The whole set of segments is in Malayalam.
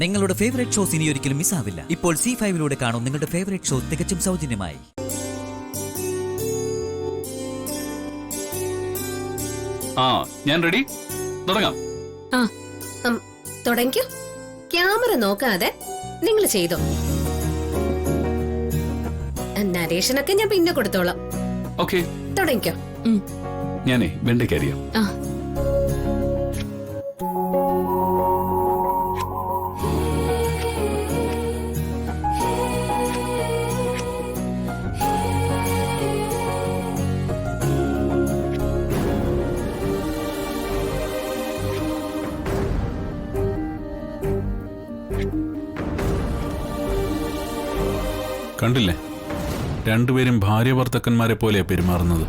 നിങ്ങളുടെ ഫേവറേറ്റ് ഷോസ് ഇനി ഒരിക്കലും മിസ്സാവില്ല. ഇപ്പോൾ C5 കാണും നിങ്ങളുടെ ഫേവറേറ്റ് ഷോ തികച്ചും സൗജന്യമായി. ഞാൻ റെഡി, തുടങ്ങാം. തുടങ്ങിക്കോ. ക്യാമറ നോക്കാതെ നിങ്ങൾ ചെയ്തോ. നരേഷനൊക്കെ ഞാൻ പിന്നെ കൊടുത്തോളാം. ഓക്കെ, തുടങ്ങിക്കോ. ഞാനേ വെണ്ടയ്ക്കരിയാം. കണ്ടില്ലേ, രണ്ടുപേരും ഭാര്യ ഭർത്തക്കന്മാരെ പോലെയാ പെരുമാറുന്നത്.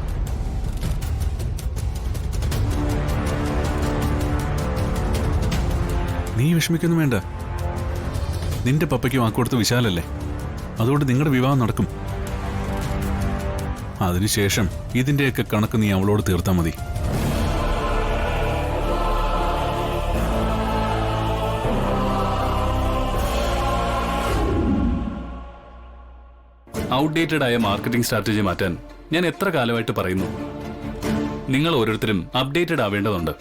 നീ വിഷമിക്കൊന്നും വേണ്ട. നിന്റെ പപ്പയ്ക്ക് വാക്കുകൊടുത്ത് വിശാലല്ലേ, അതുകൊണ്ട് നിങ്ങളുടെ വിവാഹം നടക്കും. അതിനുശേഷം ഇതിന്റെയൊക്കെ കണക്ക് നീ അവളോട് തീർത്താ മതി. ഔട്ട്ഡേറ്റഡ് ആയ മാർക്കറ്റിംഗ് സ്ട്രാറ്റജി മാറ്റാൻ ഞാൻ എത്ര കാലമായിട്ട് പറയുന്നു. നിങ്ങൾ ഓരോരുത്തരും അപ്ഡേറ്റഡ് ആവേണ്ടതുണ്ട്.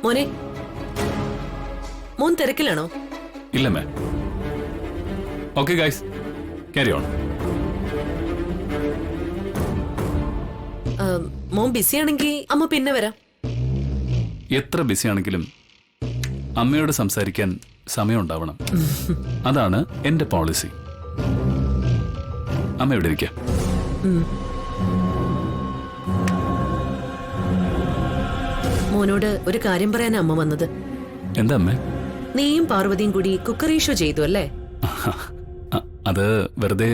മോനെ, മോൻ തിരക്കിലാണോ? ഇല്ല മേ. Okay guys, carry on. മോൻ ബിസിയാണെങ്കിൽ അമ്മ പിന്നെ വരാം. എത്ര ബിസിയാണെങ്കിലും അമ്മയോട് സംസാരിക്കാൻ സമയം ഉണ്ടാവണം. അതാണ് എന്റെ പോളിസി. അമ്മ എവിടെ ഇരിക്കാം. മോനോട് ഒരു കാര്യം പറയാനാ അമ്മ വന്നത്. എന്താ അമ്മേ? നീയും പാർവതിയും കൂടി കുക്കറി ഷോ ചെയ്തു അല്ലേ? അത് വെറുതെ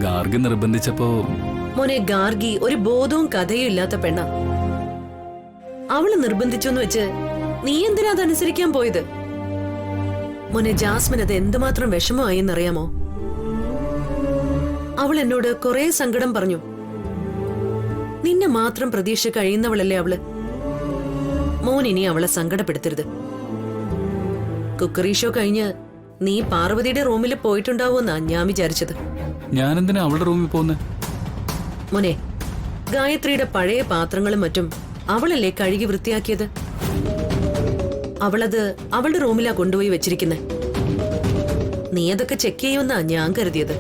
ഗാർഗി നിർബന്ധിച്ചപ്പോ. മോനെ, ഗാർഗി ഒരു ബോധവും കഥയും ഇല്ലാത്ത പെണ്ണ. അവള് നിർബന്ധിച്ചെന്ന് വെച്ച് നീ എന്തിനാ അതനുസരിക്കാൻ പോയത്? മോനെ, ജാസ്മിൻ അത് എന്തുമാത്രം വിഷമമായി എന്നറിയാമോ? അവൾ എന്നോട് കുറെ സങ്കടം പറഞ്ഞു. നിന്നെ മാത്രം പ്രതീക്ഷ കഴിയുന്നവളല്ലേ അവള്. മോൻ ഇനി അവളെ സങ്കടപ്പെടുത്തരുത്. കുക്കറി ഷോ കഴിഞ്ഞ് നീ പാർവതിയുടെ റൂമിൽ പോയിട്ടുണ്ടാവുമെന്നാ ഞാൻ വിചാരിച്ചത്. ഞാനെന്തിനാ അവളുടെ റൂമിൽ പോകുന്നത്? മോനെ, ഗായത്രിയുടെ പഴയ പാത്രങ്ങളും മറ്റും അവളല്ലേ കഴുകി വൃത്തിയാക്കിയത്. അവളത് അവളുടെ റൂമിലാ കൊണ്ടുപോയി വെച്ചിരിക്കുന്നെ. നീ അതൊക്കെ ചെക്ക് ചെയ്യുമെന്നാ ഞാൻ കരുതിയത്.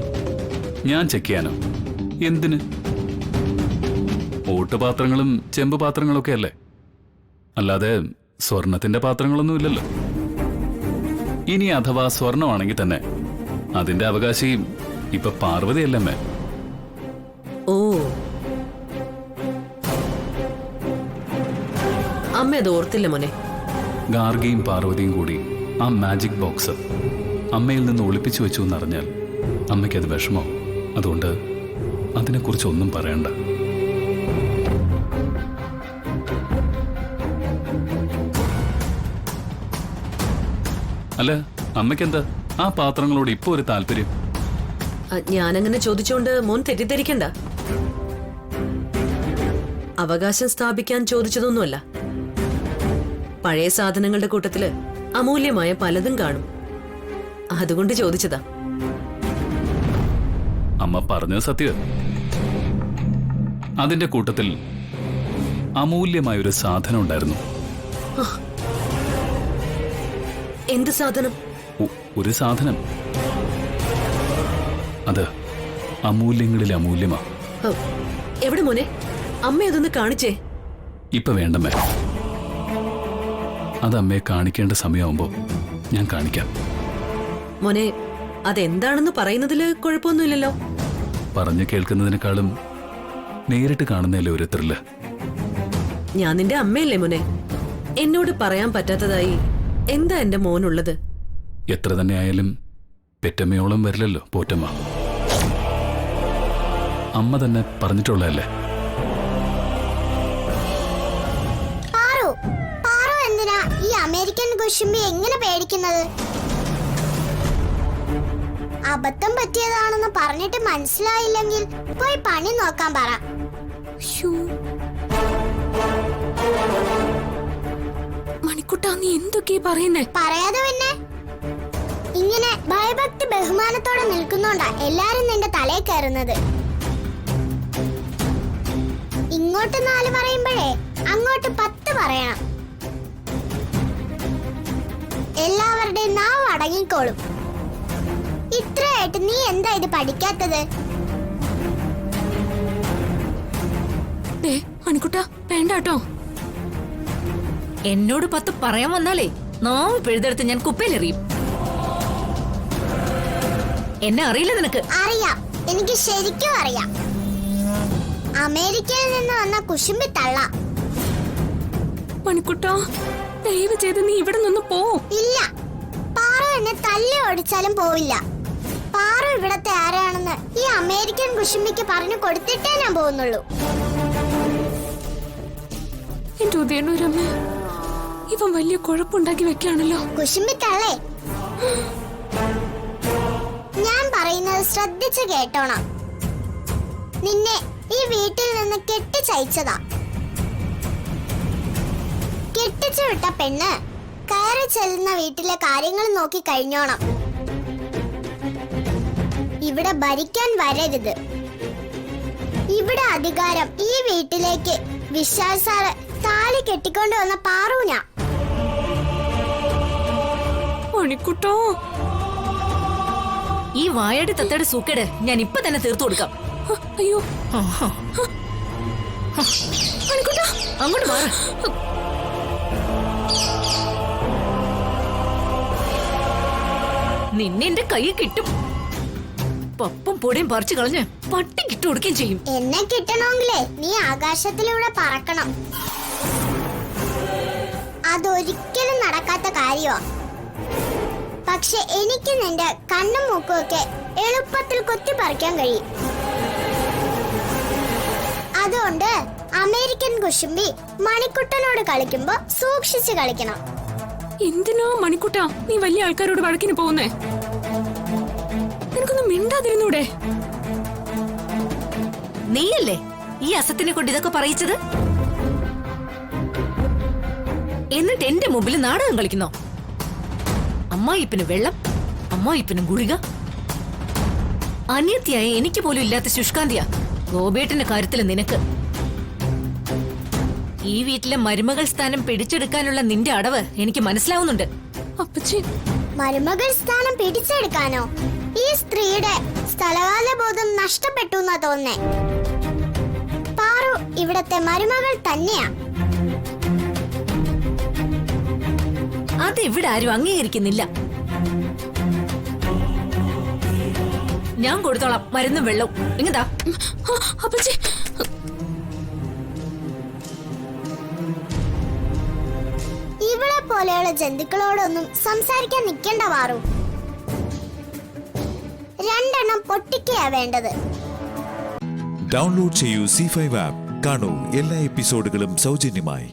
ഞാൻ ചെക്ക് ചെയ്യാനോ? എന്തിന്? ഓട്ടുപാത്രങ്ങളും ചെമ്പ് പാത്രങ്ങളൊക്കെ അല്ലേ, അല്ലാതെ സ്വർണത്തിന്റെ പാത്രങ്ങളൊന്നും ഇല്ലല്ലോ. ഇനി അഥവാ സ്വർണമാണെങ്കിൽ തന്നെ അതിന്റെ അവകാശി ഇപ്പൊ പാർവതിയല്ലമ്മേ. ഓ, അമ്മ അത് ഓർത്തില്ല മോനെ. ഗാർഗിയും പാർവതിയും കൂടി ആ മാജിക് ബോക്സ് അമ്മയിൽ നിന്ന് ഒളിപ്പിച്ചു വെച്ചു എന്നറിഞ്ഞാൽ അമ്മയ്ക്കത് വിഷമോ. അതുകൊണ്ട് അതിനെക്കുറിച്ച് ഒന്നും പറയണ്ട. അല്ല, അമ്മയ്ക്കെന്താ ആ പാത്രങ്ങളോട് ഇപ്പൊ ഒരു താല്പര്യം? ഞാനങ്ങനെ ചോദിച്ചോണ്ട് മോൻ തെറ്റിദ്ധരിക്കണ്ട. അവകാശം സ്ഥാപിക്കാൻ ചോദിച്ചതൊന്നുമല്ല. പഴയ സാധനങ്ങളുടെ കൂട്ടത്തില് അമൂല്യമായ പലതും കാണും, അതുകൊണ്ട് ചോദിച്ചതാ. അമ്മ പറഞ്ഞത് സത്യം. അതിന്റെ കൂട്ടത്തിൽ അമൂല്യമായൊരു സാധനം ഉണ്ടായിരുന്നു. എന്ത് സാധനം? ഒരു സാധനം. അത് അമൂല്യങ്ങളിൽ അമൂല്യമാ. എവിടെ മോനെ? അമ്മ അതൊന്ന് കാണിച്ചേ. ഇപ്പൊ വേണ്ടമ്മേ, അത് അമ്മയെ കാണിക്കേണ്ട സമയമാകുമ്പോ ഞാൻ കാണിക്കാം. മോനെ, അതെന്താണെന്ന് പറയുന്നതില് കുഴപ്പമൊന്നുമില്ലല്ലോ. പറഞ്ഞു കേൾക്കുന്നതിനേക്കാളും നേരിട്ട് കാണുന്നതല്ലേ ഒരു ത്രില്ല്. ഞാൻ നിന്റെ അമ്മയല്ലേ മോനെ? എന്നോട് പറയാൻ പറ്റാത്തതായി എന്താ എന്റെ മോനുള്ളത്? എത്ര തന്നെ ആയാലും പെറ്റമ്മയോളം വരില്ലല്ലോ പോറ്റമ്മ. അമ്മ തന്നെ പറഞ്ഞിട്ടുള്ളതല്ലേ. എന്തിനാ ഈ അമേരിക്കൻ കുശുമ്പി എങ്ങനെ പേടിക്കുന്നത്? അബദ്ധം പറ്റിയതാണെന്ന് പറഞ്ഞിട്ട് മനസ്സിലായില്ലെങ്കിൽ പോയി പണി നോക്കാൻ പറ. മണിക്കുട്ടാ നീ എന്തൊക്കെയാ പറയുന്നേ? പറയാതെ പിന്നെ ഇങ്ങനെ ഭയഭക്തി ബഹുമാനത്തോടെ നിൽക്കുന്നോണ്ടാ എല്ലാരും നിന്റെ തലയിൽ കയറുന്നത്. ഇങ്ങോട്ട് 4 പറയുമ്പോഴേ അങ്ങോട്ട് 10 പറയണം. എല്ലാവരുടെയും നാവ് അടങ്ങിക്കോളും. ഇത്രയായിട്ട് നീ എന്താ ഇത് പഠിക്കാത്തത്? മണിക്കുട്ടാ വേണ്ടാട്ടോ. എന്നോട് 10 പറയാൻ വന്നാലേ നാവ് പിഴുതെടുത്ത് ഞാൻ കുപ്പയിലെറിയും. എന്നെ അറിയില്ല നിനക്ക്? അറിയാം, എനിക്ക് ശരിക്കും അറിയാം. അമേരിക്കയിൽ നിന്ന് വന്ന കുശുമ്പി തള്ള. മണിക്കുട്ടാ ദയവ് ചെയ്ത് നീ ഇവിടെ നിന്ന് പോ. ഇല്ല, പാറു എന്നെ തല്ലി ഓടിച്ചാലും പോവില്ല. പാറു ഇവിടത്തെ ആരാണെന്ന് ഈ അമേരിക്കൻ കുശുമ്പിക്ക് പറഞ്ഞു കൊടുത്തിട്ടേ ഞാൻ പോകുന്നുള്ളൂ. എന്റെ ഉദയനൂരമ്മ, ഇവൻ വലിയ കുഴപ്പമുണ്ടാക്കി വെക്കാണല്ലോ. കുശുമ്പി തള്ളേ, ഞാൻ പറയുന്നത് ശ്രദ്ധിച്ച് കേട്ടോണം. നിന്നെ ഈ വീട്ടിൽ നിന്ന് കെട്ടിച്ചയച്ചതാ. കെട്ടിച്ചു വിട്ട പെണ്ണ് കയറി ചെല്ലുന്ന വീട്ടിലെ കാര്യങ്ങൾ നോക്കി കഴിഞ്ഞോണം. ഇവിടെ ഭരിക്കാൻ വരരുത്. ഇവിടെ അധികാരം ഈ വീട്ടിലേക്ക് വിശാൽ സാറ് താലി കെട്ടിക്കൊണ്ട് വന്ന പാറൂന. മണിക്കുട്ടോ, ഈ വായയുടെ തത്തയുടെ സൂക്കേട് ഞാൻ ഇപ്പൊ തന്നെ തീർത്തു കൊടുക്കാം. അയ്യോ മണിക്കുട്ടാ, അങ്ങോട്ട് മാറ. നിന്നെ എന്റെ കൈ കിട്ടും. പപ്പും പൊടിയും പറിച്ചു കളഞ്ഞ് പട്ടി കിട്ടു കൊടുക്കുകയും ചെയ്യും. എന്നെ കിട്ടണമെങ്കിലേ നീ ആകാശത്തിലൂടെ പറക്കണം. അതൊരിക്കലും നടക്കാത്ത കാര്യമാ. പക്ഷെ എനിക്ക് നിന്റെ കണ്ണും മൂക്കും ഒക്കെ എളുപ്പത്തിൽ കൊത്തി പറിക്കാൻ കഴിയും. അതുകൊണ്ട് അമേരിക്കൻ കുശുമ്പി മണിക്കുട്ടനോട് കളിക്കുമ്പോ സൂക്ഷിച്ച് കളിക്കണം. എന്തിനാ മണിക്കുട്ടാ നീ വലിയ ആൾക്കാരോട് വഴക്കിന് പോകുന്നേ? നിനക്കൊന്നും മിണ്ടാതിരുന്നൂടെ? നീയല്ലേ ഈ അസത്തിനെ കൊണ്ട് ഇതൊക്കെ പറയിച്ചത്? എന്നിട്ട് എന്റെ മുമ്പിൽ നാടകം കളിക്കുന്നോ? അമ്മായിപ്പിന് വെള്ളം, അമ്മായിപ്പിന് ഗുളിക. അനിയത്തിയായ എനിക്ക് പോലും ഇല്ലാത്ത ശുഷ്കാന്തിയാ ഗോപേട്ടന്റെ കാര്യത്തിൽ നിനക്ക്. ഈ വീട്ടിലെ മരുമകൾ സ്ഥാനം പിടിച്ചെടുക്കാനുള്ള നിന്റെ അടവ് എനിക്ക് മനസ്സിലാവുന്നുണ്ട്. അപ്പച്ചി, മരുമകൾ സ്ഥാനം പിടിച്ചെടുക്കാനോ? ഈ സ്ത്രീയുടെ സ്ഥലകാല ബോധം നഷ്ടപ്പെട്ടു എന്നാ തോന്നേ. പാറു ഇവിടത്തെ മരുമകൾ തന്നെയാ. അതിവിടെ ആരും അംഗീകരിക്കുന്നില്ല. ഞാൻ കൊടുത്തോളാം മരുന്നും വെള്ളവും. ഇങ്ങതാ. അപ്പച്ചി, ഇവളെ പോലെയുള്ള ജന്തുക്കളോടൊന്നും സംസാരിക്കാൻ നിൽക്കേണ്ട പാറു. 2 എണ്ണം പൊട്ടിക്കയാ വേണ്ടത്. ഡൗൺലോഡ് ചെയ്യൂ C5 ആപ്പ്. കാണൂ എല്ലാ എപ്പിസോഡുകളും സൗജന്യമായി.